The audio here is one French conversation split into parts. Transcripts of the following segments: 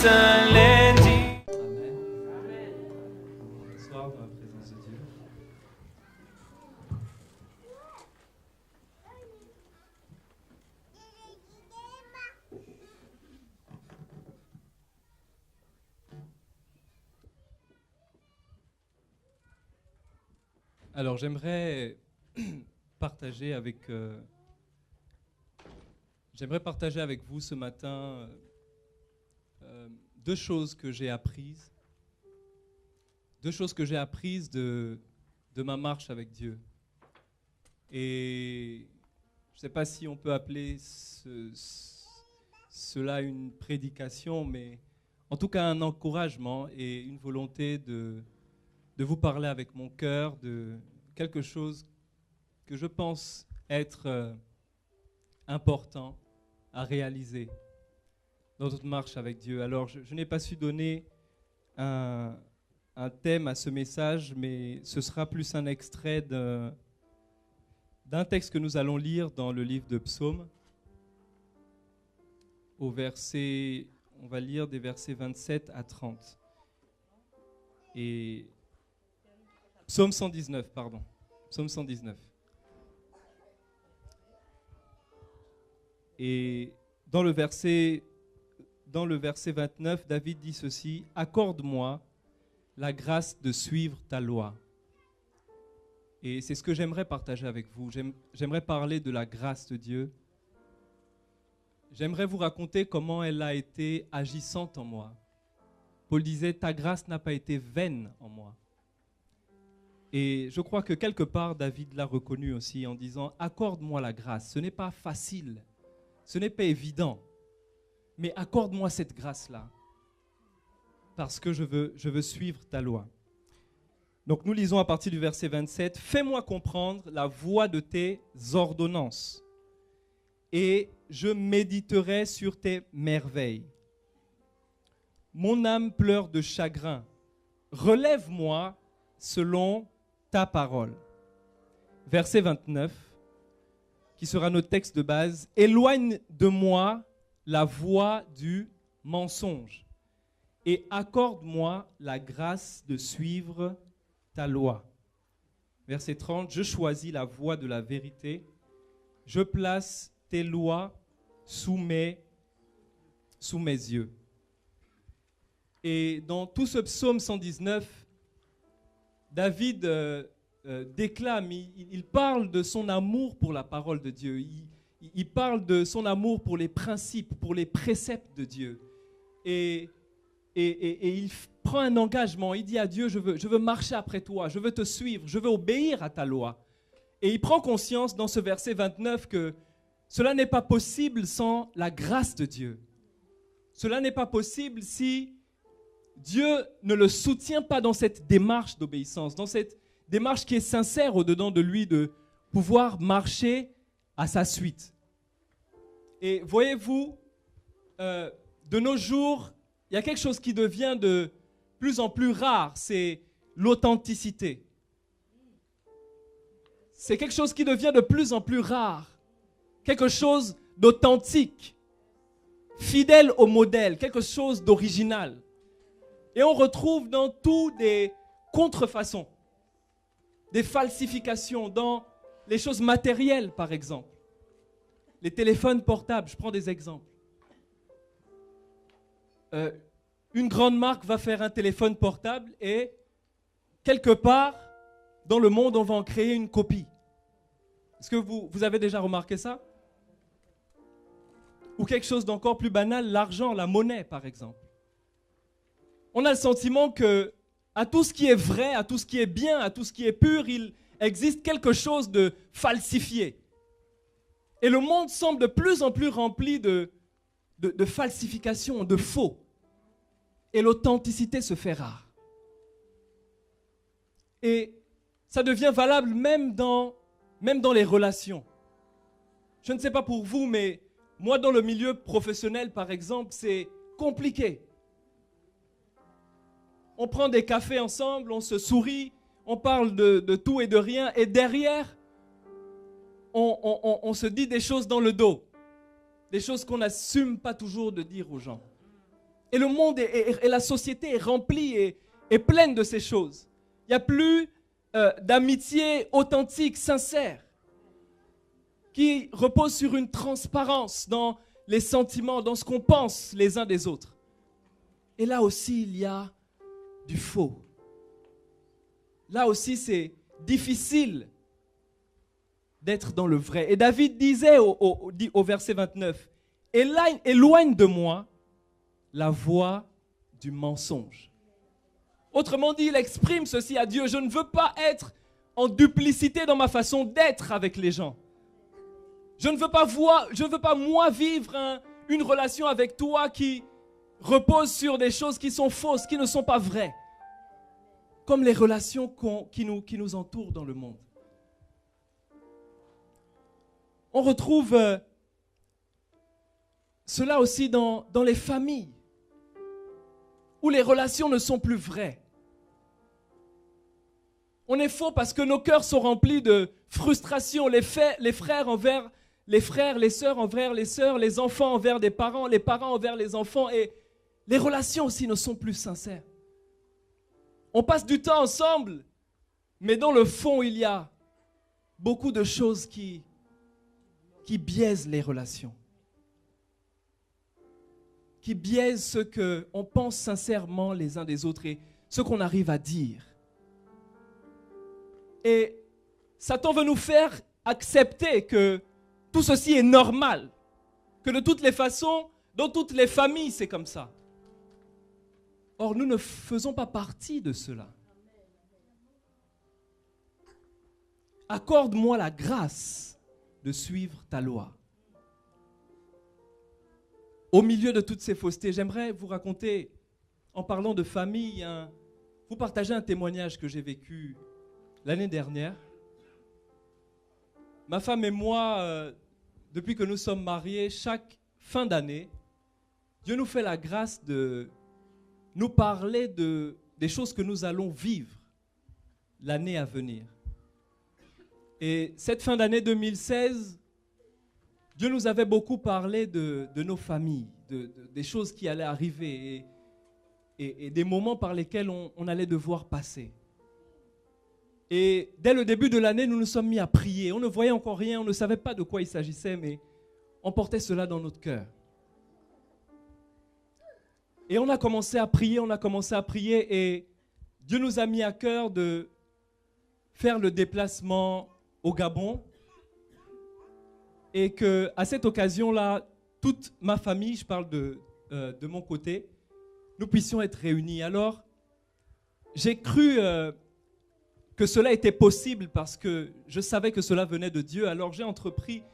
se l'est dit. Amen. Bonsoir dans la présence de Dieu. Alors j'aimerais partager avec vous ce matin deux choses que j'ai apprises. Deux choses que j'ai apprises de ma marche avec Dieu. Et je ne sais pas si on peut appeler cela une prédication, mais en tout cas un encouragement et une volonté de vous parler avec mon cœur de quelque chose que je pense être important à réaliser dans notre marche avec Dieu. Alors, je n'ai pas su donner un thème à ce message, mais ce sera plus un extrait d'un texte que nous allons lire dans le livre de Psaumes. On va lire des versets 27 à 30. Et Psaume 119, pardon. Psaume 119. Et dans le verset 29, David dit ceci: « Accorde-moi la grâce de suivre ta loi. » Et c'est ce que j'aimerais partager avec vous. J'aimerais parler de la grâce de Dieu. J'aimerais vous raconter comment elle a été agissante en moi. Paul disait: « Ta grâce n'a pas été vaine en moi. » Et je crois que quelque part, David l'a reconnu aussi en disant: « Accorde-moi la grâce. » Ce n'est pas facile, ce n'est pas évident, mais accorde-moi cette grâce-là, parce que je veux suivre ta loi. Donc nous lisons à partir du verset 27, « Fais-moi comprendre la voie de tes ordonnances, et je méditerai sur tes merveilles. Mon âme pleure de chagrin. Relève-moi selon ta parole. » Verset 29, qui sera notre texte de base. « Éloigne de moi la voie du mensonge et accorde-moi la grâce de suivre ta loi. » Verset 30, « Je choisis la voie de la vérité. Je place tes lois sous mes yeux. » Et dans tout ce psaume 119, David déclame, il parle de son amour pour la parole de Dieu. Il parle de son amour pour les principes, pour les préceptes de Dieu. Et il prend un engagement. Il dit à Dieu: je veux marcher après toi, je veux te suivre, je veux obéir à ta loi. Et il prend conscience dans ce verset 29 que cela n'est pas possible sans la grâce de Dieu. Cela n'est pas possible si Dieu ne le soutient pas dans cette démarche d'obéissance, dans cette démarche qui est sincère au-dedans de lui de pouvoir marcher à sa suite. Et voyez-vous, de nos jours, il y a quelque chose qui devient de plus en plus rare, c'est l'authenticité. C'est quelque chose qui devient de plus en plus rare, quelque chose d'authentique, fidèle au modèle, quelque chose d'original. Et on retrouve dans tout des contrefaçons, des falsifications, dans les choses matérielles par exemple. Les téléphones portables, je prends des exemples. Une grande marque va faire un téléphone portable et quelque part dans le monde, on va en créer une copie. Est-ce que vous avez déjà remarqué ça? Ou quelque chose d'encore plus banal, l'argent, la monnaie par exemple. On a le sentiment que à tout ce qui est vrai, à tout ce qui est bien, à tout ce qui est pur, il existe quelque chose de falsifié. Et le monde semble de plus en plus rempli de falsifications, de faux. Et l'authenticité se fait rare. Et ça devient valable même dans les relations. Je ne sais pas pour vous, mais moi dans le milieu professionnel par exemple, c'est compliqué. On prend des cafés ensemble, on se sourit, on parle de tout et de rien, et derrière, on se dit des choses dans le dos, des choses qu'on n'assume pas toujours de dire aux gens. Et le monde et la société est remplie et pleine de ces choses. Il n'y a plus d'amitié authentique, sincère, qui repose sur une transparence dans les sentiments, dans ce qu'on pense les uns des autres. Et là aussi, il y a du faux. Là aussi, c'est difficile d'être dans le vrai. Et David disait au verset 29, « Éloigne de moi la voix du mensonge. » Autrement dit, il exprime ceci à Dieu. Je ne veux pas être en duplicité dans ma façon d'être avec les gens. Je ne veux pas moi vivre une relation avec toi qui repose sur des choses qui sont fausses, qui ne sont pas vraies. Comme les relations qui nous entourent dans le monde. On retrouve cela aussi dans les familles, où les relations ne sont plus vraies. On est faux parce que nos cœurs sont remplis de frustration, les frères envers les frères, les sœurs envers les sœurs, les enfants envers des parents, les parents envers les enfants, et les relations aussi ne sont plus sincères. On passe du temps ensemble, mais dans le fond, il y a beaucoup de choses qui biaisent les relations, qui biaisent ce qu'on pense sincèrement les uns des autres et ce qu'on arrive à dire. Et Satan veut nous faire accepter que tout ceci est normal, que de toutes les façons, dans toutes les familles, c'est comme ça. Or, nous ne faisons pas partie de cela. Accorde-moi la grâce de suivre ta loi. Au milieu de toutes ces faussetés, j'aimerais vous raconter, en parlant de famille, vous partager un témoignage que j'ai vécu l'année dernière. Ma femme et moi, depuis que nous sommes mariés, chaque fin d'année, Dieu nous fait la grâce de nous parler des choses que nous allons vivre l'année à venir. Et cette fin d'année 2016, Dieu nous avait beaucoup parlé de nos familles, des choses qui allaient arriver et des moments par lesquels on allait devoir passer. Et dès le début de l'année, nous nous sommes mis à prier. On ne voyait encore rien, on ne savait pas de quoi il s'agissait, mais on portait cela dans notre cœur. Et on a commencé à prier, et Dieu nous a mis à cœur de faire le déplacement au Gabon. Et qu'à cette occasion-là, toute ma famille, je parle de mon côté, nous puissions être réunis. Alors, j'ai cru que cela était possible parce que je savais que cela venait de Dieu. Alors j'ai entrepris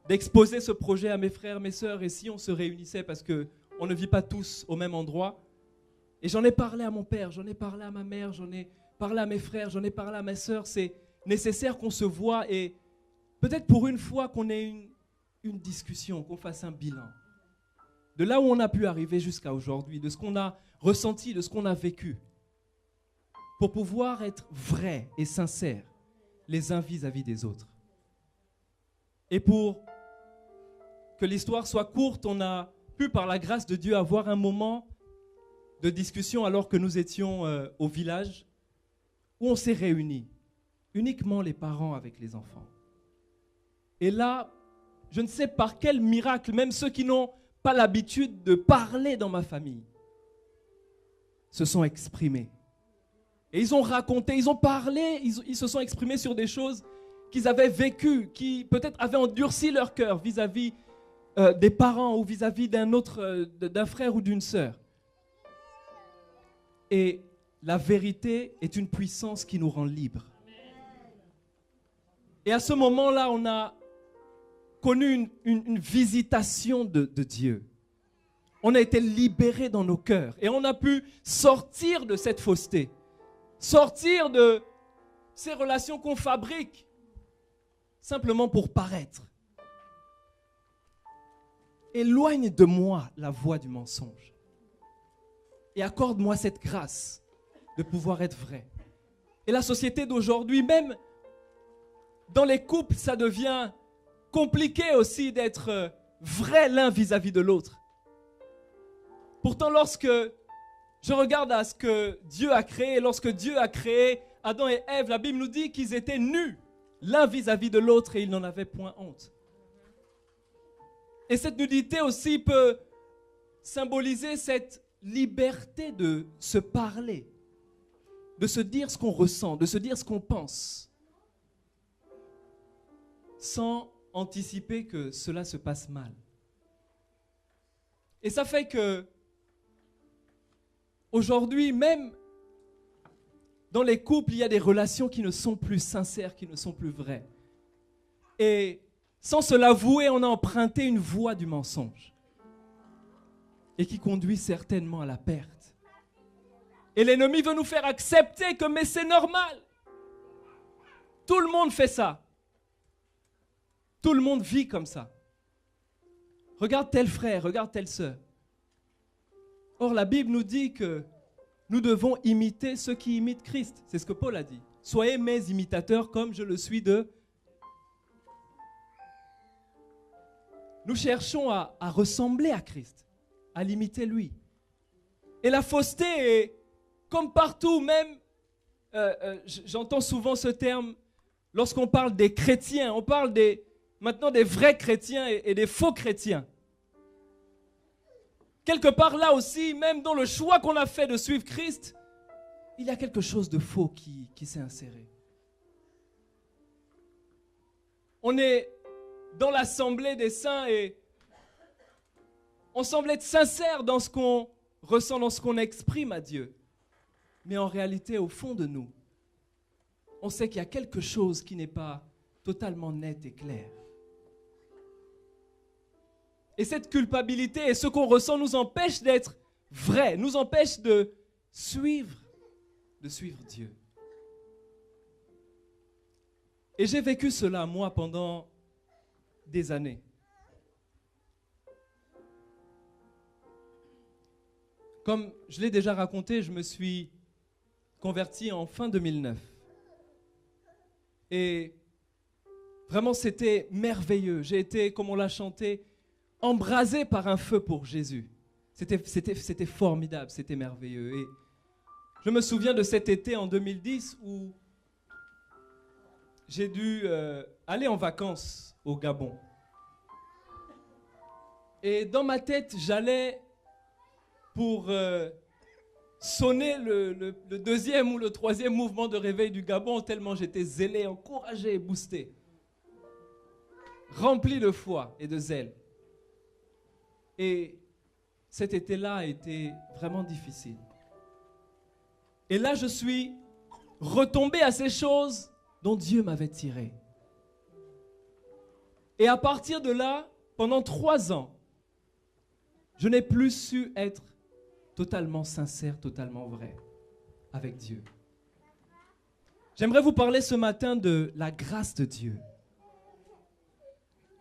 d'exposer ce projet à mes frères, mes sœurs, et si on se réunissait parce qu'on ne vit pas tous au même endroit. Et j'en ai parlé à mon père, j'en ai parlé à ma mère, j'en ai parlé à mes frères, j'en ai parlé à mes sœurs. C'est nécessaire qu'on se voie et peut-être pour une fois qu'on ait une discussion, qu'on fasse un bilan. De là où on a pu arriver jusqu'à aujourd'hui, de ce qu'on a ressenti, de ce qu'on a vécu. Pour pouvoir être vrais et sincères les uns vis-à-vis des autres. Et pour que l'histoire soit courte, on a pu, par la grâce de Dieu, avoir un moment de discussion alors que nous étions au village, où on s'est réunis, uniquement les parents avec les enfants. Et là, je ne sais par quel miracle, même ceux qui n'ont pas l'habitude de parler dans ma famille, se sont exprimés. Et ils ont raconté, ils ont parlé, ils se sont exprimés sur des choses qu'ils avaient vécues, qui peut-être avaient endurci leur cœur vis-à-vis des parents ou vis-à-vis d'un frère ou d'une sœur. Et la vérité est une puissance qui nous rend libres. Et à ce moment-là, on a connu une visitation de Dieu. On a été libérés dans nos cœurs et on a pu sortir de cette fausseté. Sortir de ces relations qu'on fabrique simplement pour paraître. Éloigne de moi la voix du mensonge et accorde-moi cette grâce de pouvoir être vrai. Et la société d'aujourd'hui, même dans les couples, ça devient compliqué aussi d'être vrai l'un vis-à-vis de l'autre. Pourtant, lorsque je regarde à ce que Dieu a créé, lorsque Dieu a créé Adam et Ève, la Bible nous dit qu'ils étaient nus, l'un vis-à-vis de l'autre, et ils n'en avaient point honte. Et cette nudité aussi peut symboliser cette liberté de se parler, de se dire ce qu'on ressent, de se dire ce qu'on pense, sans anticiper que cela se passe mal. Et ça fait que aujourd'hui, même dans les couples, il y a des relations qui ne sont plus sincères, qui ne sont plus vraies. Et sans se l'avouer, on a emprunté une voie du mensonge et qui conduit certainement à la perte. Et l'ennemi veut nous faire accepter que mais c'est normal. Tout le monde fait ça. Tout le monde vit comme ça. Regarde tel frère, regarde telle sœur. Or, la Bible nous dit que nous devons imiter ceux qui imitent Christ. C'est ce que Paul a dit. Soyez mes imitateurs comme je le suis d'eux. Nous cherchons à ressembler à Christ, à l'imiter lui. Et la fausseté est, comme partout, même, j'entends souvent ce terme, lorsqu'on parle des chrétiens, on parle maintenant des vrais chrétiens et des faux chrétiens. Quelque part là aussi, même dans le choix qu'on a fait de suivre Christ, il y a quelque chose de faux qui s'est inséré. On est dans l'assemblée des saints et on semble être sincère dans ce qu'on ressent, dans ce qu'on exprime à Dieu. Mais en réalité, au fond de nous, on sait qu'il y a quelque chose qui n'est pas totalement net et clair. Et cette culpabilité et ce qu'on ressent nous empêche d'être vrais, nous empêche de suivre Dieu. Et j'ai vécu cela, moi, pendant des années. Comme je l'ai déjà raconté, je me suis converti en fin 2009. Et vraiment, c'était merveilleux. J'ai été, comme on l'a chanté, embrasé par un feu pour Jésus. C'était formidable, c'était merveilleux. Et je me souviens de cet été en 2010 où j'ai dû aller en vacances au Gabon. Et dans ma tête, j'allais pour sonner le deuxième ou le troisième mouvement de réveil du Gabon, tellement j'étais zélé, encouragé et boosté. Rempli de foi et de zèle. Et cet été-là a été vraiment difficile. Et là, je suis retombé à ces choses dont Dieu m'avait tiré. Et à partir de là, pendant 3 ans, je n'ai plus su être totalement sincère, totalement vrai avec Dieu. J'aimerais vous parler ce matin de la grâce de Dieu.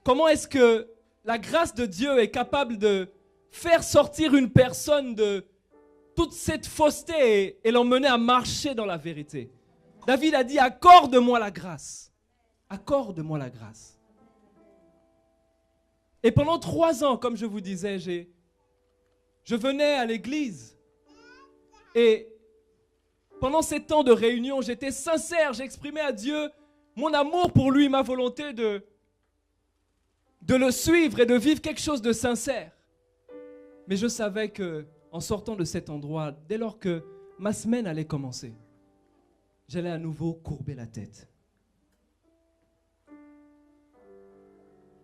Comment est-ce que la grâce de Dieu est capable de faire sortir une personne de toute cette fausseté et l'emmener à marcher dans la vérité? David a dit, accorde-moi la grâce. Accorde-moi la grâce. Et pendant 3 ans, comme je vous disais, je venais à l'église. Et pendant ces temps de réunion, j'étais sincère, j'exprimais à Dieu mon amour pour lui, ma volonté de le suivre et de vivre quelque chose de sincère. Mais je savais qu'en sortant de cet endroit, dès lors que ma semaine allait commencer, j'allais à nouveau courber la tête.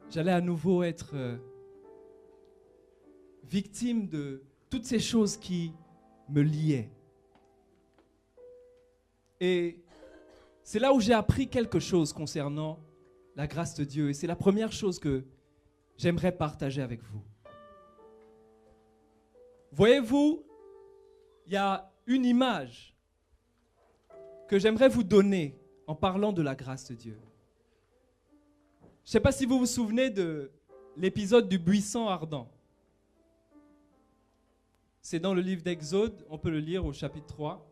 J'allais à nouveau être victime de toutes ces choses qui me liaient. Et c'est là où j'ai appris quelque chose concernant la grâce de Dieu. Et c'est la première chose que j'aimerais partager avec vous. Voyez-vous, il y a une image que j'aimerais vous donner en parlant de la grâce de Dieu. Je ne sais pas si vous vous souvenez de l'épisode du buisson ardent. C'est dans le livre d'Exode, on peut le lire au chapitre 3.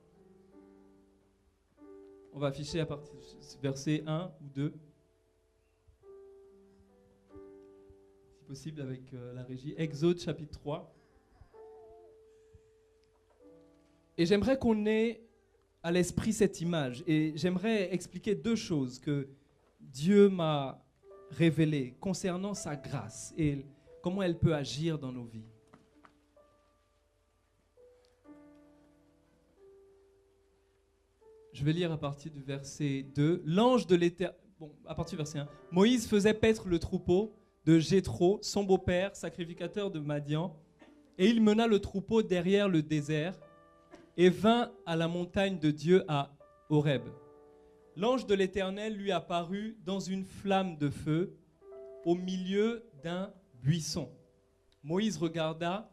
On va afficher à partir du verset 1 ou 2. Si possible avec la régie. Exode chapitre 3. Et j'aimerais qu'on ait à l'esprit cette image. Et j'aimerais expliquer deux choses que Dieu m'a révélées concernant sa grâce et comment elle peut agir dans nos vies. Je vais lire à partir du verset 2. L'ange de l'Éternel... Bon, à partir du verset 1. Moïse faisait paître le troupeau de Jéthro, son beau-père, sacrificateur de Madian, et il mena le troupeau derrière le désert et vint à la montagne de Dieu à Horeb. L'ange de l'Éternel lui apparut dans une flamme de feu au milieu d'un buisson. Moïse regarda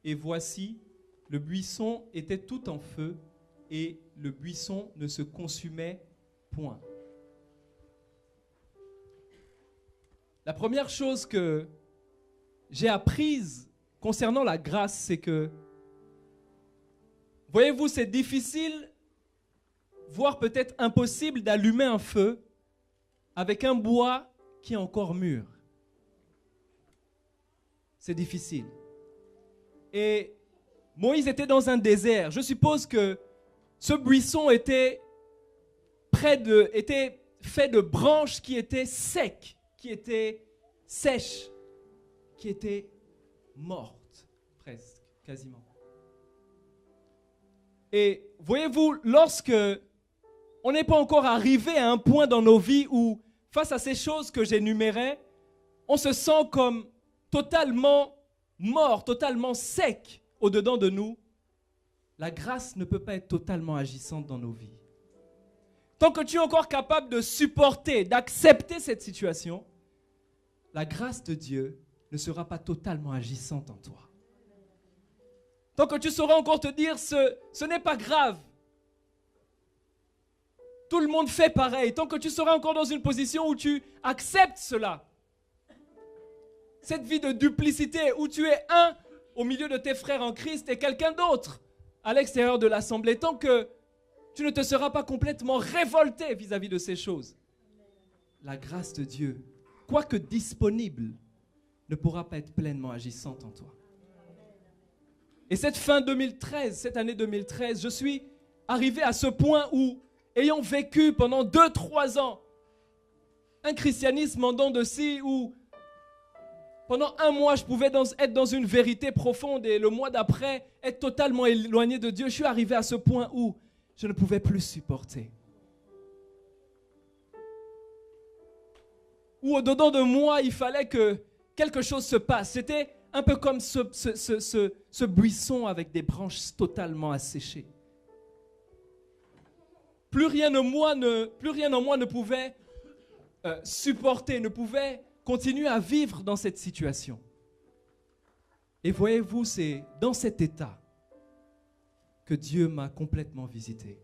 et voici, le buisson était tout en feu et le buisson ne se consumait point. La première chose que j'ai apprise concernant la grâce, c'est que, voyez-vous, c'est difficile, voire peut-être impossible d'allumer un feu avec un bois qui est encore mûr. C'est difficile. Et Moïse était dans un désert. Je suppose que ce buisson était fait de branches qui étaient secs, qui étaient sèches, qui étaient mortes, presque, quasiment. Et voyez-vous, lorsque on n'est pas encore arrivé à un point dans nos vies où, face à ces choses que j'énumérais, on se sent comme totalement mort, totalement sec au-dedans de nous, la grâce ne peut pas être totalement agissante dans nos vies. Tant que tu es encore capable de supporter, d'accepter cette situation, la grâce de Dieu ne sera pas totalement agissante en toi. Tant que tu sauras encore te dire, ce n'est pas grave. Tout le monde fait pareil. Tant que tu seras encore dans une position où tu acceptes cela. Cette vie de duplicité où tu es un au milieu de tes frères en Christ et quelqu'un d'autre à l'extérieur de l'assemblée. Tant que tu ne te seras pas complètement révolté vis-à-vis de ces choses. La grâce de Dieu, quoique disponible, ne pourra pas être pleinement agissante en toi. Et cette année 2013, je suis arrivé à ce point où, ayant vécu pendant 2-3 ans un christianisme en dents de scie, où pendant 1 mois je pouvais être dans une vérité profonde et le mois d'après être totalement éloigné de Dieu, je suis arrivé à ce point où je ne pouvais plus supporter. Où au-dedans de moi, il fallait que quelque chose se passe. C'était un peu comme ce buisson avec des branches totalement asséchées. Plus rien en moi ne pouvait supporter, ne pouvait continuer à vivre dans cette situation. Et voyez-vous, c'est dans cet état que Dieu m'a complètement visité.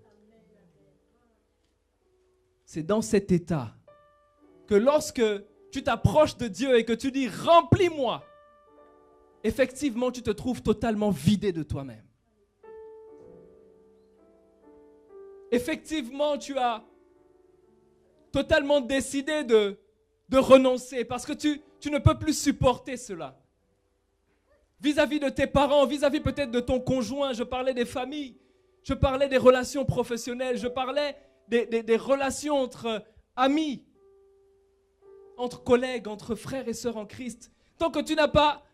C'est dans cet état que lorsque tu t'approches de Dieu et que tu dis « Remplis-moi », effectivement, tu te trouves totalement vidé de toi-même. Effectivement, tu as totalement décidé de renoncer parce que tu ne peux plus supporter cela. Vis-à-vis de tes parents, vis-à-vis peut-être de ton conjoint, je parlais des familles, je parlais des relations professionnelles, je parlais des relations entre amis, entre collègues, entre frères et sœurs en Christ. Tant que tu n'as pas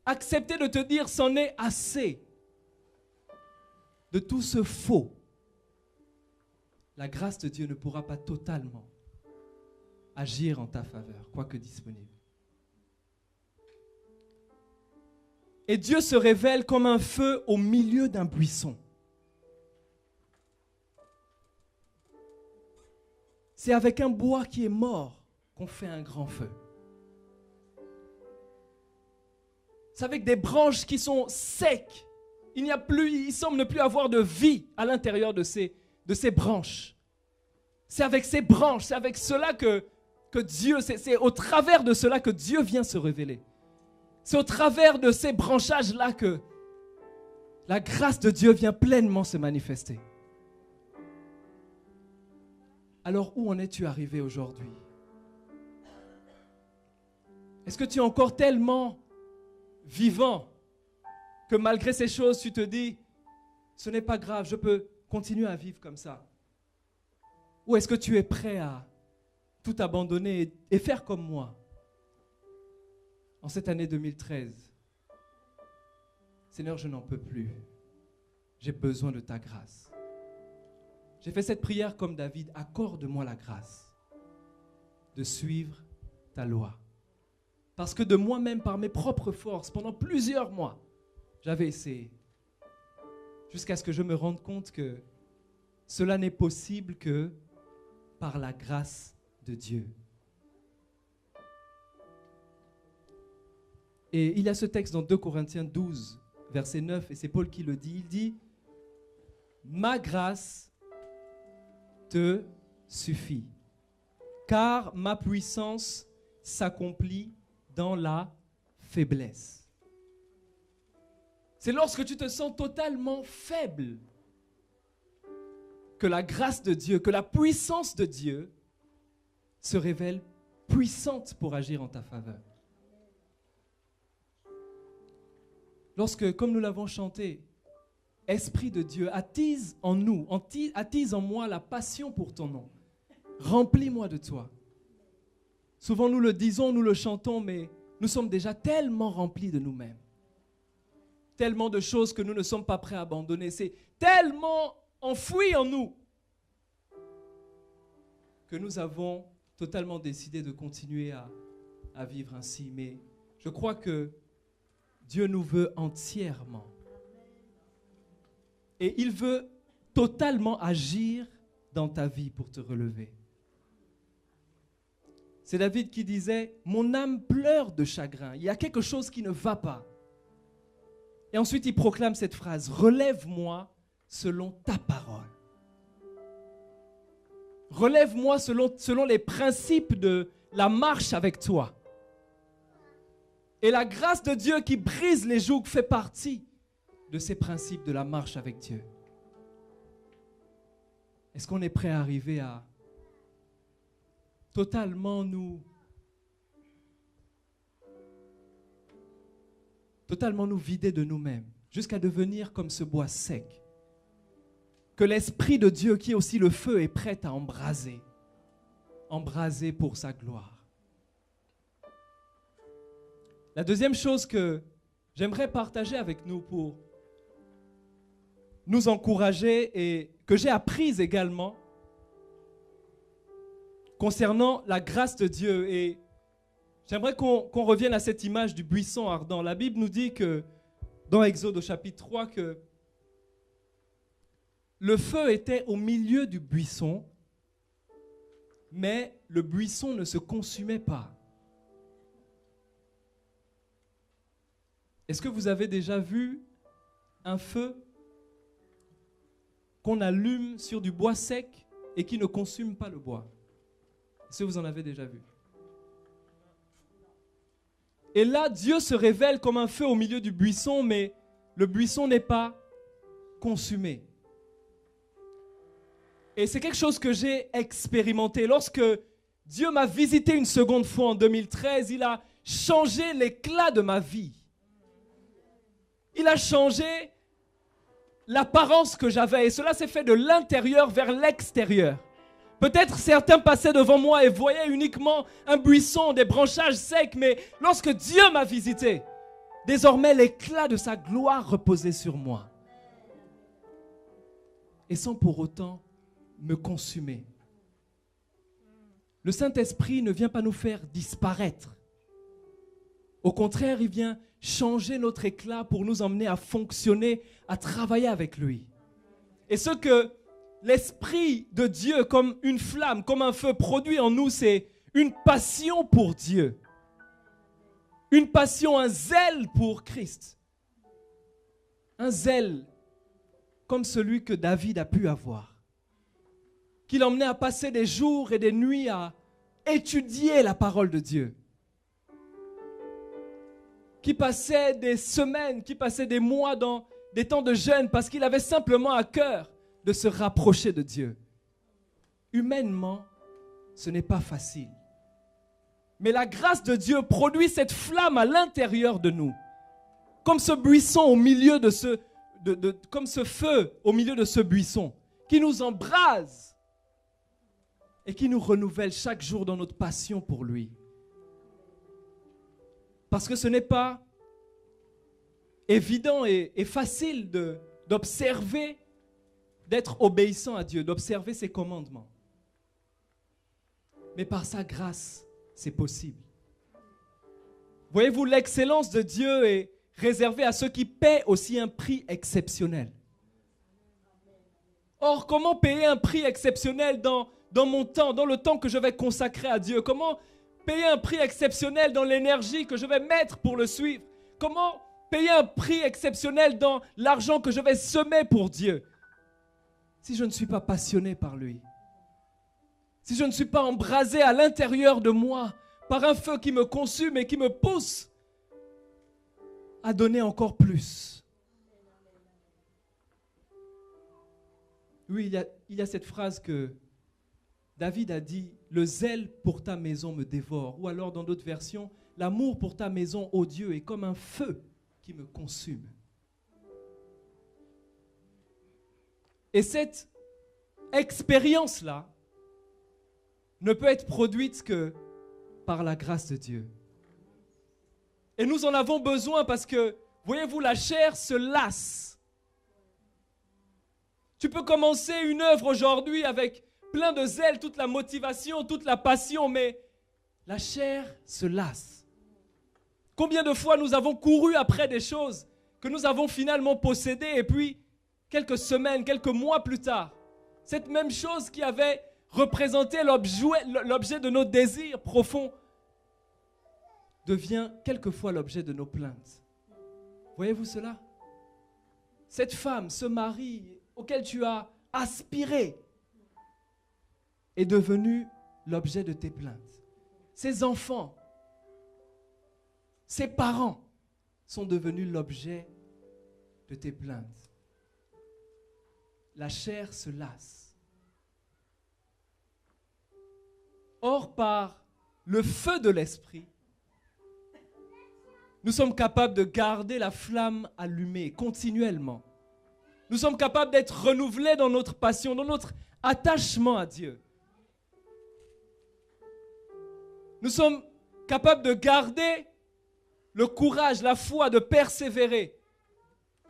accepté de te dire « c'en est assez » de tout ce faux, la grâce de Dieu ne pourra pas totalement agir en ta faveur, quoique disponible. Et Dieu se révèle comme un feu au milieu d'un buisson. C'est avec un bois qui est mort qu'on fait un grand feu. C'est avec des branches qui sont secs. Il semble ne plus avoir de vie à l'intérieur de ces branches. C'est avec ces branches, c'est avec cela que Dieu, c'est au travers de cela que Dieu vient se révéler. C'est au travers de ces branchages-là que la grâce de Dieu vient pleinement se manifester. Alors où en es-tu arrivé aujourd'hui? Est-ce que tu es encore tellement vivant que malgré ces choses, tu te dis, ce n'est pas grave, je peux continuer à vivre comme ça? Ou est-ce que tu es prêt à tout abandonner et faire comme moi? En cette année 2013, Seigneur, je n'en peux plus. J'ai besoin de ta grâce. J'ai fait cette prière comme David. Accorde-moi la grâce de suivre ta loi. Parce que de moi-même, par mes propres forces, pendant plusieurs mois, j'avais essayé. Jusqu'à ce que je me rende compte que cela n'est possible que par la grâce de Dieu. Et il y a ce texte dans 2 Corinthiens 12, verset 9, et c'est Paul qui le dit. Il dit, « Ma grâce te suffit, car ma puissance s'accomplit dans la faiblesse. » C'est lorsque tu te sens totalement faible que la grâce de Dieu, que la puissance de Dieu se révèle puissante pour agir en ta faveur. Lorsque, comme nous l'avons chanté, Esprit de Dieu, attise en nous, attise en moi la passion pour ton nom. Remplis-moi de toi. Souvent nous le disons, nous le chantons, mais nous sommes déjà tellement remplis de nous-mêmes. Tellement de choses que nous ne sommes pas prêts à abandonner. C'est tellement enfoui en nous que nous avons totalement décidé de continuer à vivre ainsi. Mais je crois que Dieu nous veut entièrement. Et il veut totalement agir dans ta vie pour te relever. C'est David qui disait, « Mon âme pleure de chagrin. Il y a quelque chose qui ne va pas. » Et ensuite, il proclame cette phrase, « Relève-moi selon ta parole. » Relève-moi selon les principes de la marche avec toi. Et la grâce de Dieu qui brise les jougs fait partie de ces principes de la marche avec Dieu. Est-ce qu'on est prêt à arriver à totalement nous vider de nous-mêmes, jusqu'à devenir comme ce bois sec, que l'Esprit de Dieu, qui est aussi le feu, est prêt à embraser pour sa gloire. La deuxième chose que j'aimerais partager avec nous pour nous encourager et que j'ai apprise également concernant la grâce de Dieu. Et j'aimerais qu'on revienne à cette image du buisson ardent. La Bible nous dit que dans Exode au chapitre 3 que le feu était au milieu du buisson, mais le buisson ne se consumait pas. Est-ce que vous avez déjà vu un feu qu'on allume sur du bois sec et qui ne consume pas le bois? Est-ce que vous en avez déjà vu? Et là, Dieu se révèle comme un feu au milieu du buisson, mais le buisson n'est pas consumé. Et c'est quelque chose que j'ai expérimenté. Lorsque Dieu m'a visité une seconde fois en 2013, il a changé l'éclat de ma vie. Il a changé l'apparence que j'avais. Et cela s'est fait de l'intérieur vers l'extérieur. Peut-être certains passaient devant moi et voyaient uniquement un buisson, des branchages secs. Mais lorsque Dieu m'a visité, désormais l'éclat de sa gloire reposait sur moi. Et sans pour autant me consumer. Le Saint-Esprit ne vient pas nous faire disparaître. Au contraire, il vient changer notre éclat pour nous emmener à fonctionner, à travailler avec lui. Et ce que l'Esprit de Dieu, comme une flamme, comme un feu, produit en nous, c'est une passion pour Dieu. Une passion, un zèle pour Christ. Un zèle comme celui que David a pu avoir. Qui l'emmenait à passer des jours et des nuits à étudier la parole de Dieu. Qui passait des semaines, qui passait des mois dans des temps de jeûne parce qu'il avait simplement à cœur de se rapprocher de Dieu. Humainement, ce n'est pas facile. Mais la grâce de Dieu produit cette flamme à l'intérieur de nous. Comme ce buisson au milieu de comme ce feu au milieu de ce buisson, qui nous embrase et qui nous renouvelle chaque jour dans notre passion pour lui. Parce que ce n'est pas évident et facile d'observer, d'être obéissant à Dieu, d'observer ses commandements. Mais par sa grâce, c'est possible. Voyez-vous, l'excellence de Dieu est réservée à ceux qui paient aussi un prix exceptionnel. Or, comment payer un prix exceptionnel dans mon temps, dans le temps que je vais consacrer à Dieu? Comment payer un prix exceptionnel dans l'énergie que je vais mettre pour le suivre? Comment payer un prix exceptionnel dans l'argent que je vais semer pour Dieu? Si je ne suis pas passionné par lui, si je ne suis pas embrasé à l'intérieur de moi par un feu qui me consume et qui me pousse à donner encore plus. Oui, il y a cette phrase que David a dit, « Le zèle pour ta maison me dévore » ou alors dans d'autres versions, « L'amour pour ta maison, ô Dieu, est comme un feu qui me consume. » Et cette expérience-là ne peut être produite que par la grâce de Dieu. Et nous en avons besoin parce que, voyez-vous, la chair se lasse. Tu peux commencer une œuvre aujourd'hui avec plein de zèle, toute la motivation, toute la passion, mais la chair se lasse. Combien de fois nous avons couru après des choses que nous avons finalement possédées et puis, quelques semaines, quelques mois plus tard, cette même chose qui avait représenté l'objet de nos désirs profonds devient quelquefois l'objet de nos plaintes. Voyez-vous cela? Cette femme, ce mari auquel tu as aspiré est devenu l'objet de tes plaintes. Ces enfants, ses parents sont devenus l'objet de tes plaintes. La chair se lasse. Or, par le feu de l'esprit, nous sommes capables de garder la flamme allumée continuellement. Nous sommes capables d'être renouvelés dans notre passion, dans notre attachement à Dieu. Nous sommes capables de garder le courage, la foi, de persévérer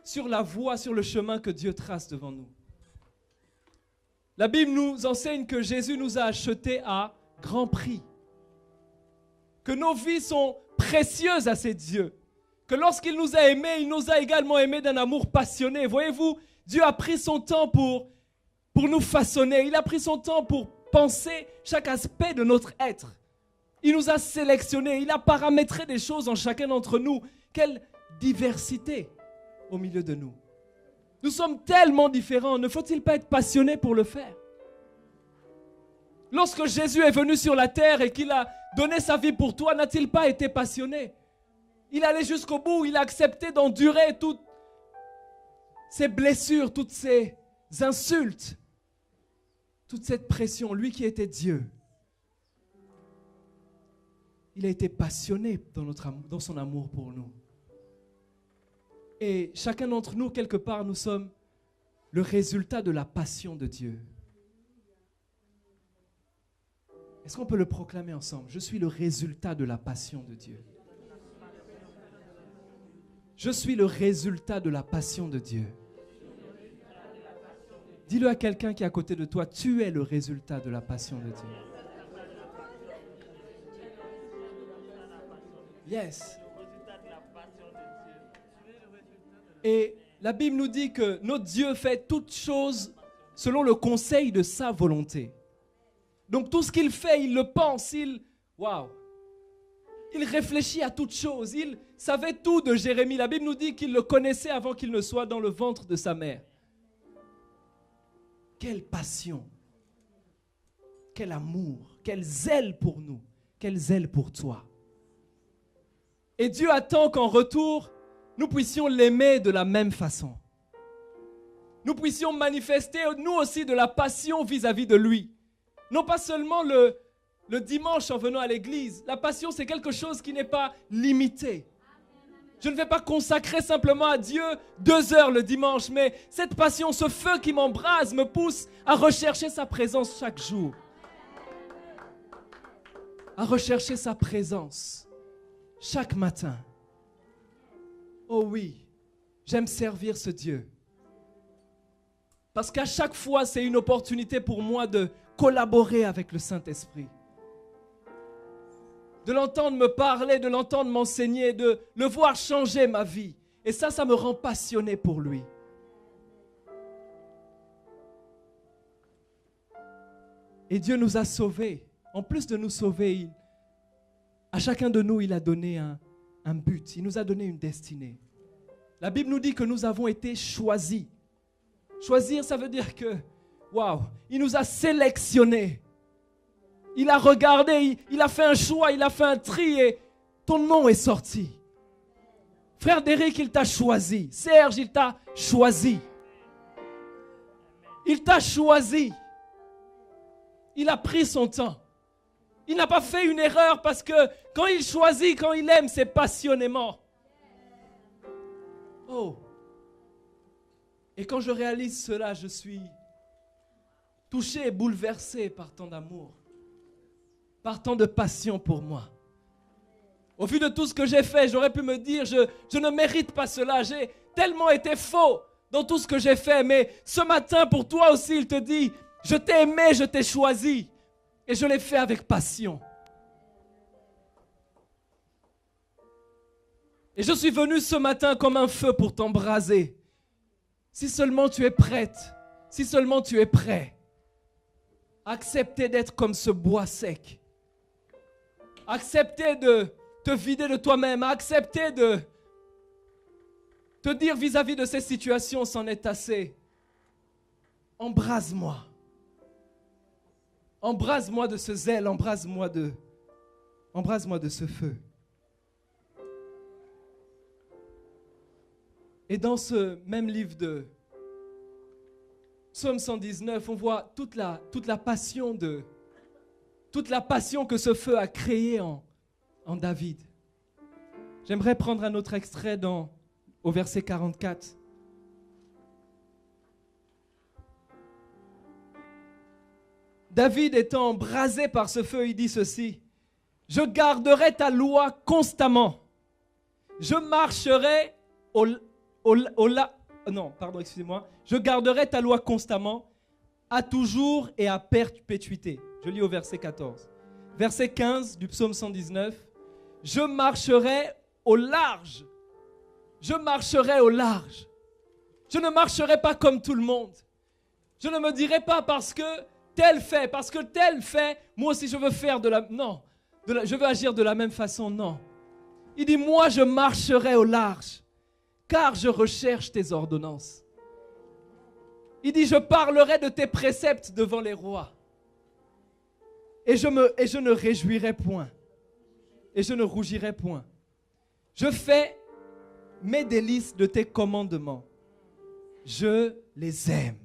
sur la voie, sur le chemin que Dieu trace devant nous. La Bible nous enseigne que Jésus nous a achetés à grand prix, que nos vies sont précieuses à ses yeux, que lorsqu'il nous a aimés, il nous a également aimés d'un amour passionné. Voyez-vous, Dieu a pris son temps pour nous façonner, il a pris son temps pour penser chaque aspect de notre être. Il nous a sélectionnés, il a paramétré des choses en chacun d'entre nous. Quelle diversité au milieu de nous. Nous sommes tellement différents, ne faut-il pas être passionné pour le faire? Lorsque Jésus est venu sur la terre et qu'il a donné sa vie pour toi, n'a-t-il pas été passionné? Il allait jusqu'au bout, il a accepté d'endurer toutes ces blessures, toutes ces insultes, toute cette pression. Lui qui était Dieu, il a été passionné dans son amour pour nous. Et chacun d'entre nous, quelque part, nous sommes le résultat de la passion de Dieu. Est-ce qu'on peut le proclamer ensemble? Je suis le résultat de la passion de Dieu. Je suis le résultat de la passion de Dieu. Dis-le à quelqu'un qui est à côté de toi, tu es le résultat de la passion de Dieu. Yes. Et la Bible nous dit que notre Dieu fait toutes choses selon le conseil de sa volonté. Donc tout ce qu'il fait, il le pense, il réfléchit à toutes choses. Il savait tout de Jérémie. La Bible nous dit qu'il le connaissait avant qu'il ne soit dans le ventre de sa mère. Quelle passion, quel amour, quel zèle pour nous, quel zèle pour toi. Et Dieu attend qu'en retour, nous puissions l'aimer de la même façon. Nous puissions manifester nous aussi de la passion vis-à-vis de lui. Non pas seulement le dimanche en venant à l'église. La passion, c'est quelque chose qui n'est pas limité. Je ne vais pas consacrer simplement à Dieu 2 heures le dimanche, mais cette passion, ce feu qui m'embrase me pousse à rechercher sa présence chaque jour. À rechercher sa présence chaque matin. Oh oui, j'aime servir ce Dieu. Parce qu'à chaque fois, c'est une opportunité pour moi de collaborer avec le Saint-Esprit. De l'entendre me parler, de l'entendre m'enseigner, de le voir changer ma vie. Et ça me rend passionné pour lui. Et Dieu nous a sauvés. En plus de nous sauver, à chacun de nous, il a donné un but. Il nous a donné une destinée. La Bible nous dit que nous avons été choisis. Choisir, ça veut dire que, waouh, il nous a sélectionnés. Il a regardé, il a fait un choix, il a fait un tri et ton nom est sorti. Frère Derrick, il t'a choisi. Serge, il t'a choisi. Il t'a choisi. Il a pris son temps. Il n'a pas fait une erreur parce que quand il choisit, quand il aime, c'est passionnément. Oh. Et quand je réalise cela, je suis touché et bouleversé par tant d'amour. Par tant de passion pour moi. Au vu de tout ce que j'ai fait, j'aurais pu me dire, je ne mérite pas cela. J'ai tellement été faux dans tout ce que j'ai fait. Mais ce matin, pour toi aussi, il te dit, je t'ai aimé, je t'ai choisi. Et je l'ai fait avec passion. Et je suis venu ce matin comme un feu pour t'embraser. Si seulement tu es prête, si seulement tu es prêt, accepter d'être comme ce bois sec. Accepter de te vider de toi-même. Accepter de te dire vis-à-vis de ces situations, c'en est assez. Embrase-moi. Embrase-moi de ce zèle. Embrase-moi de ce feu. Et dans ce même livre de Psaume 119, on voit toute la passion que ce feu a créée en David. J'aimerais prendre un autre extrait au verset 44. David étant embrasé par ce feu, il dit ceci: « Je garderai ta loi constamment. Je marcherai Je garderai ta loi constamment, à toujours et à perpétuité. » Je lis au verset 14. Verset 15 du psaume 119. « Je marcherai au large. Je marcherai au large. Je ne marcherai pas comme tout le monde. Je ne me dirai pas parce que tel fait, moi aussi je veux faire je veux agir de la même façon, non. Il dit, moi je marcherai au large, car je recherche tes ordonnances. Il dit, je parlerai de tes préceptes devant les rois. Et je ne réjouirai point. Et je ne rougirai point. Je fais mes délices de tes commandements. Je les aime.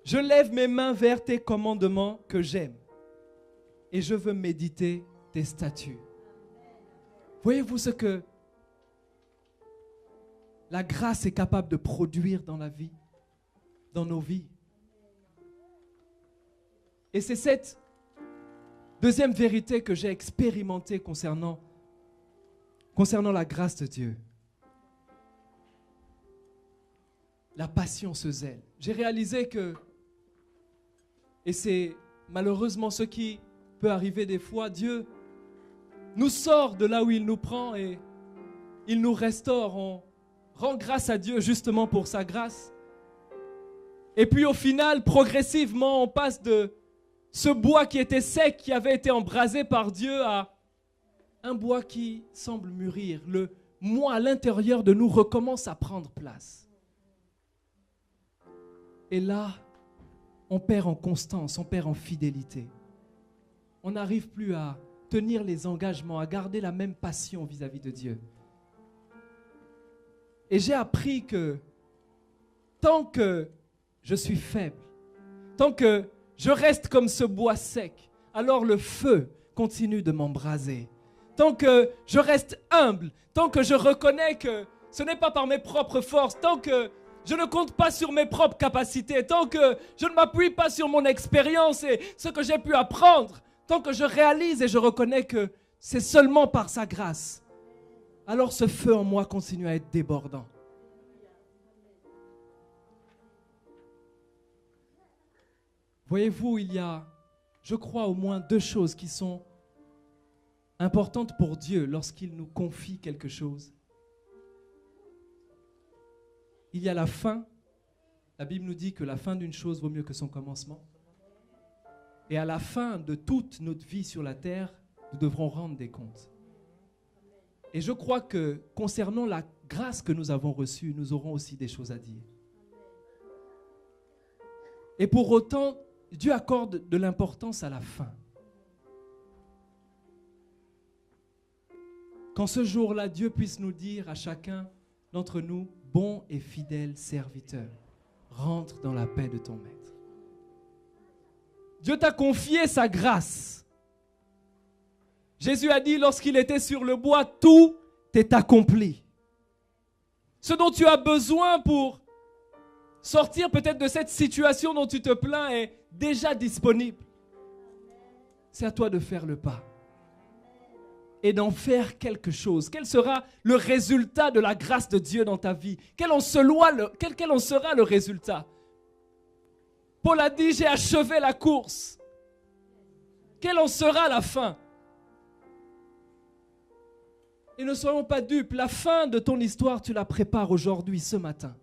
Je lève mes mains vers tes commandements que j'aime. Et je veux méditer tes statuts. Voyez-vous ce que la grâce est capable de produire dans la vie, dans nos vies? Et c'est cette deuxième vérité que j'ai expérimentée concernant la grâce de Dieu. La passion, ce zèle. J'ai réalisé que, et c'est malheureusement ce qui peut arriver des fois, Dieu nous sort de là où il nous prend et il nous restaure. On rend grâce à Dieu justement pour sa grâce. Et puis au final, progressivement, on passe de ce bois qui était sec, qui avait été embrasé par Dieu, à un bois qui semble mûrir. Le moi à l'intérieur de nous recommence à prendre place. Et là, on perd en constance, on perd en fidélité. On n'arrive plus à tenir les engagements, à garder la même passion vis-à-vis de Dieu. Et j'ai appris que tant que je suis faible, tant que je reste comme ce bois sec, alors le feu continue de m'embraser. tant que je reste humble, tant que je reconnais que ce n'est pas par mes propres forces, tant que je ne compte pas sur mes propres capacités, tant que je ne m'appuie pas sur mon expérience et ce que j'ai pu apprendre, tant que je réalise et je reconnais que c'est seulement par sa grâce, alors ce feu en moi continue à être débordant. Voyez-vous, il y a, je crois, au moins 2 choses qui sont importantes pour Dieu lorsqu'il nous confie quelque chose. Il y a la fin. La Bible nous dit que la fin d'une chose vaut mieux que son commencement. Et à la fin de toute notre vie sur la terre, nous devrons rendre des comptes. Et je crois que concernant la grâce que nous avons reçue, nous aurons aussi des choses à dire. Et pour autant, Dieu accorde de l'importance à la fin. Qu'en ce jour-là, Dieu puisse nous dire à chacun d'entre nous, bon et fidèle serviteur, rentre dans la paix de ton maître. Dieu t'a confié sa grâce. Jésus a dit lorsqu'il était sur le bois, tout est accompli. Ce dont tu as besoin pour sortir peut-être de cette situation dont tu te plains est déjà disponible. C'est à toi de faire le pas et d'en faire quelque chose. Quel sera le résultat de la grâce de Dieu dans ta vie? Quel en sera le résultat? Paul a dit, j'ai achevé la course. Quelle en sera la fin? Et ne soyons pas dupes, la fin de ton histoire, tu la prépares aujourd'hui, ce matin.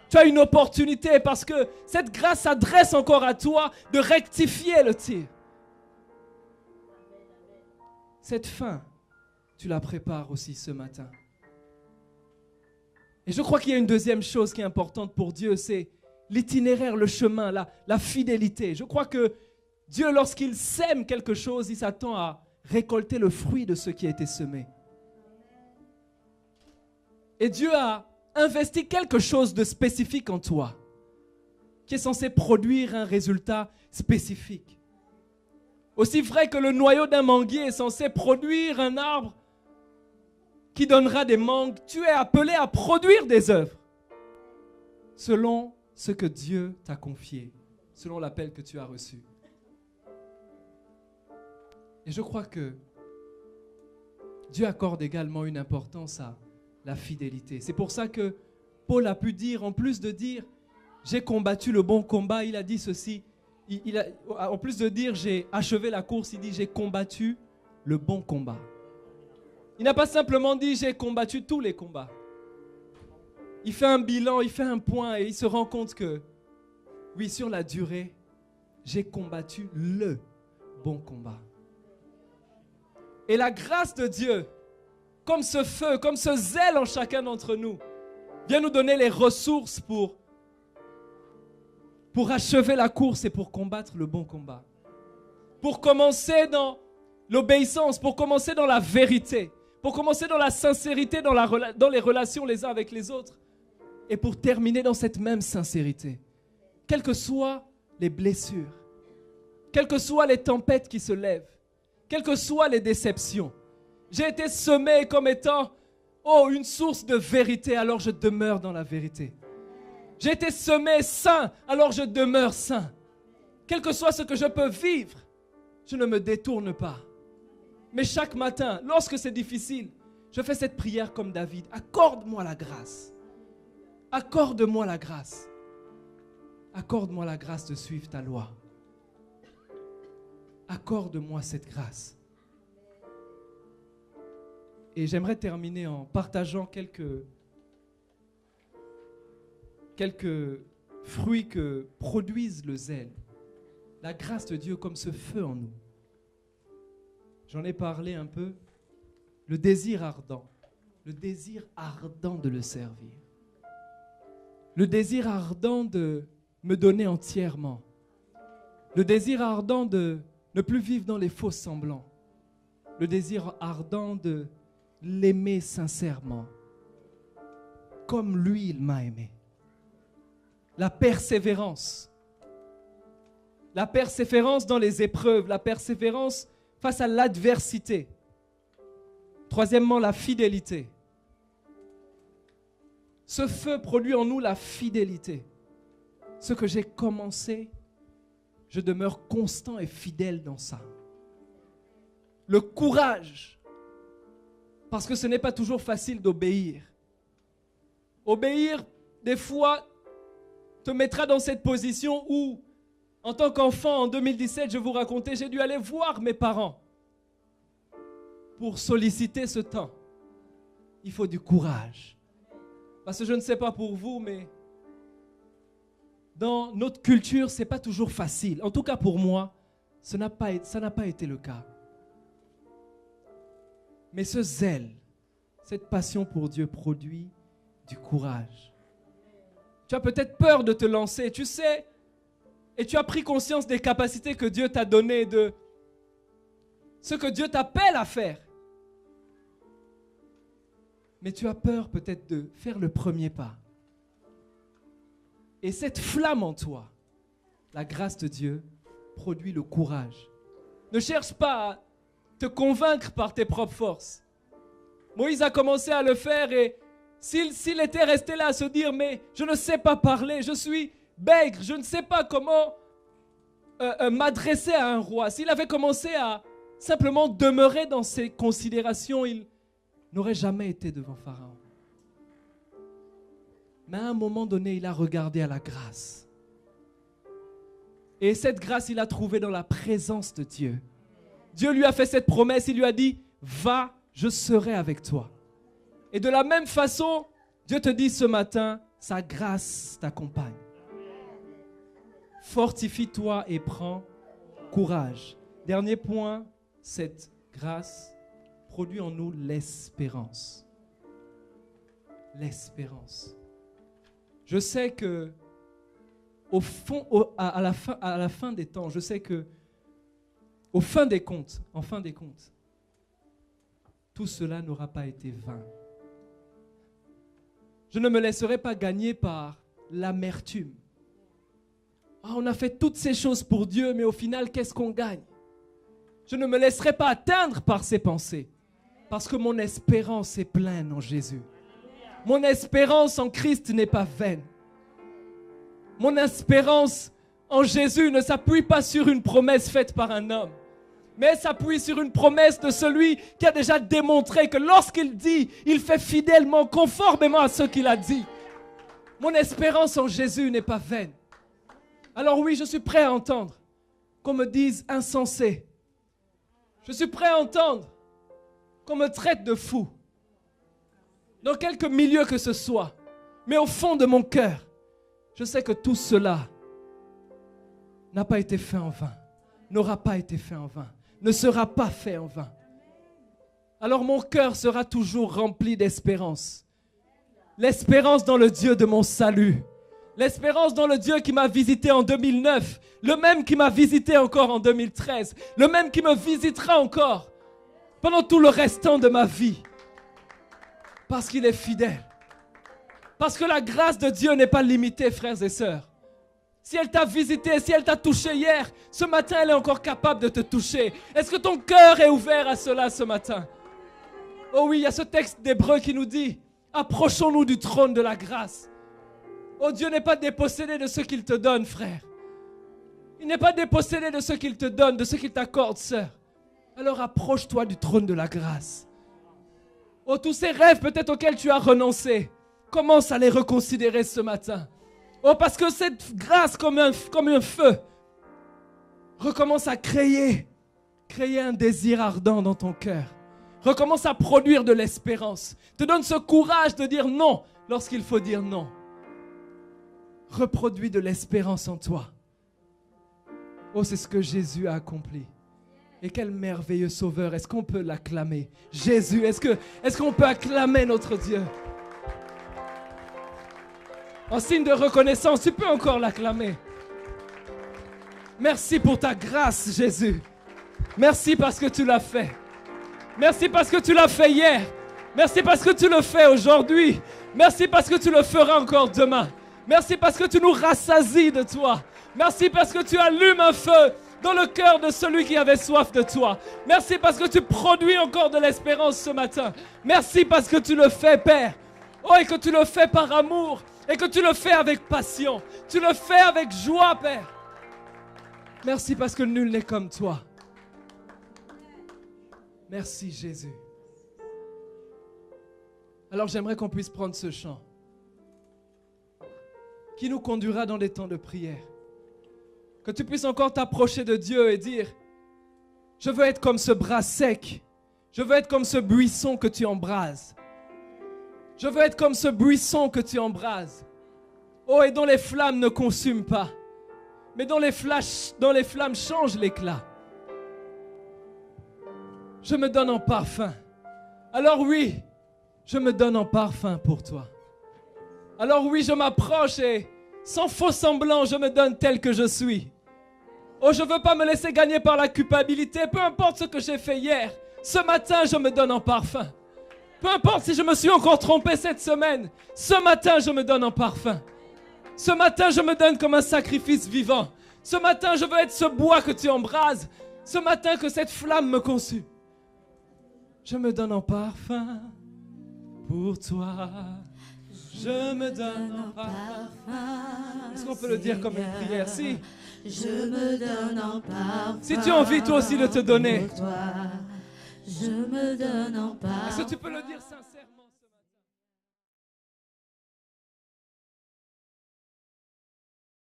Tu as une opportunité parce que cette grâce s'adresse encore à toi de rectifier le tir. Cette fin, tu la prépares aussi ce matin. Et je crois qu'il y a une deuxième chose qui est importante pour Dieu, c'est l'itinéraire, le chemin, la fidélité. Je crois que Dieu, lorsqu'il sème quelque chose, il s'attend à récolter le fruit de ce qui a été semé. Et Dieu a investi quelque chose de spécifique en toi, qui est censé produire un résultat spécifique. Aussi vrai que le noyau d'un manguier est censé produire un arbre qui donnera des mangues, tu es appelé à produire des œuvres selon ce que Dieu t'a confié, selon l'appel que tu as reçu. Et je crois que Dieu accorde également une importance à la fidélité. C'est pour ça que Paul a pu dire, en plus de dire « j'ai combattu le bon combat », il a dit ceci. En plus de dire « j'ai achevé la course », il dit « j'ai combattu le bon combat ». Il n'a pas simplement dit « j'ai combattu tous les combats ». Il fait un bilan, il fait un point et il se rend compte que, oui, sur la durée, j'ai combattu le bon combat. Et la grâce de Dieu, comme ce feu, comme ce zèle en chacun d'entre nous, vient nous donner les ressources pour achever la course et pour combattre le bon combat. Pour commencer dans l'obéissance, pour commencer dans la vérité, pour commencer dans la sincérité, dans les relations les uns avec les autres, et pour terminer dans cette même sincérité. Quelles que soient les blessures, quelles que soient les tempêtes qui se lèvent, quelles que soient les déceptions, j'ai été semé comme étant une source de vérité, alors je demeure dans la vérité. J'ai été semé saint, alors je demeure saint. Quel que soit ce que je peux vivre, je ne me détourne pas. Mais chaque matin, lorsque c'est difficile, je fais cette prière comme David. Accorde-moi la grâce. Accorde-moi la grâce. Accorde-moi la grâce de suivre ta loi. Accorde-moi cette grâce. Et j'aimerais terminer en partageant quelques fruits que produisent le zèle. La grâce de Dieu comme ce feu en nous. J'en ai parlé un peu. Le désir ardent de le servir. Le désir ardent de me donner entièrement. Le désir ardent de ne plus vivre dans les faux semblants. Le désir ardent de l'aimer sincèrement, comme lui, il m'a aimé. La persévérance dans les épreuves, la persévérance face à l'adversité. Troisièmement, la fidélité. Ce feu produit en nous la fidélité. Ce que j'ai commencé, je demeure constant et fidèle dans ça. Le courage, parce que ce n'est pas toujours facile d'obéir. Obéir, des fois, te mettra dans cette position où, en tant qu'enfant, en 2017, je vous racontais, j'ai dû aller voir mes parents pour solliciter ce temps. Il faut du courage. Parce que je ne sais pas pour vous, mais dans notre culture, ce n'est pas toujours facile. En tout cas pour moi, ça n'a pas été le cas. Mais ce zèle, cette passion pour Dieu produit du courage. Tu as peut-être peur de te lancer, tu sais, et tu as pris conscience des capacités que Dieu t'a données, de ce que Dieu t'appelle à faire. Mais tu as peur peut-être de faire le premier pas. Et cette flamme en toi, la grâce de Dieu, produit le courage. Ne cherche pas à te convaincre par tes propres forces. Moïse a commencé à le faire et s'il était resté là à se dire « mais je ne sais pas parler, je suis bègre, je ne sais pas comment m'adresser à un roi ». S'il avait commencé à simplement demeurer dans ses considérations, il n'aurait jamais été devant Pharaon. Mais à un moment donné, il a regardé à la grâce. Et cette grâce, il l'a trouvée dans la présence de Dieu. Dieu lui a fait cette promesse, il lui a dit « va, je serai avec toi ». Et de la même façon, Dieu te dit ce matin, sa grâce t'accompagne. Fortifie-toi et prends courage. Dernier point, cette grâce produit en nous l'espérance. L'espérance. Je sais que à la fin des temps, je sais que en fin des comptes, tout cela n'aura pas été vain. Je ne me laisserai pas gagner par l'amertume. On a fait toutes ces choses pour Dieu, mais au final, qu'est-ce qu'on gagne? Je ne me laisserai pas atteindre par ces pensées, parce que mon espérance est pleine en Jésus. Mon espérance en Christ n'est pas vaine. Mon espérance en Jésus ne s'appuie pas sur une promesse faite par un homme, mais s'appuie sur une promesse de celui qui a déjà démontré que lorsqu'il dit, il fait fidèlement, conformément à ce qu'il a dit. Mon espérance en Jésus n'est pas vaine. Alors oui, je suis prêt à entendre qu'on me dise insensé. Je suis prêt à entendre qu'on me traite de fou. Dans quelque milieu que ce soit. Mais au fond de mon cœur, je sais que tout cela n'a pas été fait en vain. N'aura pas été fait en vain. Ne sera pas fait en vain. Alors mon cœur sera toujours rempli d'espérance. L'espérance dans le Dieu de mon salut. L'espérance dans le Dieu qui m'a visité en 2009. Le même qui m'a visité encore en 2013. Le même qui me visitera encore pendant tout le restant de ma vie. Parce qu'il est fidèle. Parce que la grâce de Dieu n'est pas limitée, frères et sœurs. Si elle t'a visité, si elle t'a touché hier, ce matin, elle est encore capable de te toucher. Est-ce que ton cœur est ouvert à cela ce matin? Oh oui, il y a ce texte d'Hébreux qui nous dit « Approchons-nous du trône de la grâce ». Oh, Dieu n'est pas dépossédé de ce qu'il te donne, frère. Il n'est pas dépossédé de ce qu'il te donne, de ce qu'il t'accorde, sœur. Alors approche-toi du trône de la grâce. Oh, tous ces rêves peut-être auxquels tu as renoncé, commence à les reconsidérer ce matin. Oh, parce que cette grâce comme un feu recommence à créer un désir ardent dans ton cœur. Recommence à produire de l'espérance. Te donne ce courage de dire non lorsqu'il faut dire non. Reproduis de l'espérance en toi. Oh, c'est ce que Jésus a accompli. Et quel merveilleux sauveur. Est-ce qu'on peut l'acclamer? Jésus, est-ce qu'on peut acclamer notre Dieu? En signe de reconnaissance, tu peux encore l'acclamer. Merci pour ta grâce, Jésus. Merci parce que tu l'as fait. Merci parce que tu l'as fait hier. Merci parce que tu le fais aujourd'hui. Merci parce que tu le feras encore demain. Merci parce que tu nous rassasies de toi. Merci parce que tu allumes un feu dans le cœur de celui qui avait soif de toi. Merci parce que tu produis encore de l'espérance ce matin. Merci parce que tu le fais, Père. Oh, et que tu le fais par amour et que tu le fais avec passion. Tu le fais avec joie, Père. Merci parce que nul n'est comme toi. Merci, Jésus. Alors j'aimerais qu'on puisse prendre ce chant qui nous conduira dans des temps de prière. Que tu puisses encore t'approcher de Dieu et dire, je veux être comme ce bras sec. Je veux être comme ce buisson que tu embrases. Je veux être comme ce buisson que tu embrases. Oh, et dont les flammes ne consument pas, mais dont les flammes changent l'éclat. Je me donne en parfum. Alors oui, je me donne en parfum pour toi. Alors oui, je m'approche et sans faux semblant, je me donne tel que je suis. Oh, je ne veux pas me laisser gagner par la culpabilité, peu importe ce que j'ai fait hier. Ce matin, je me donne en parfum. Peu importe si je me suis encore trompé cette semaine, ce matin, je me donne en parfum. Ce matin, je me donne comme un sacrifice vivant. Ce matin, je veux être ce bois que tu embrases. Ce matin, que cette flamme me consume. Je me donne en parfum pour toi. Je me donne en parfum. Est-ce qu'on peut le dire comme une prière? Si. Je me donne en parfum. Si tu as envie toi aussi de te donner. Je me donne en parfum. Est-ce que tu peux le dire sincèrement?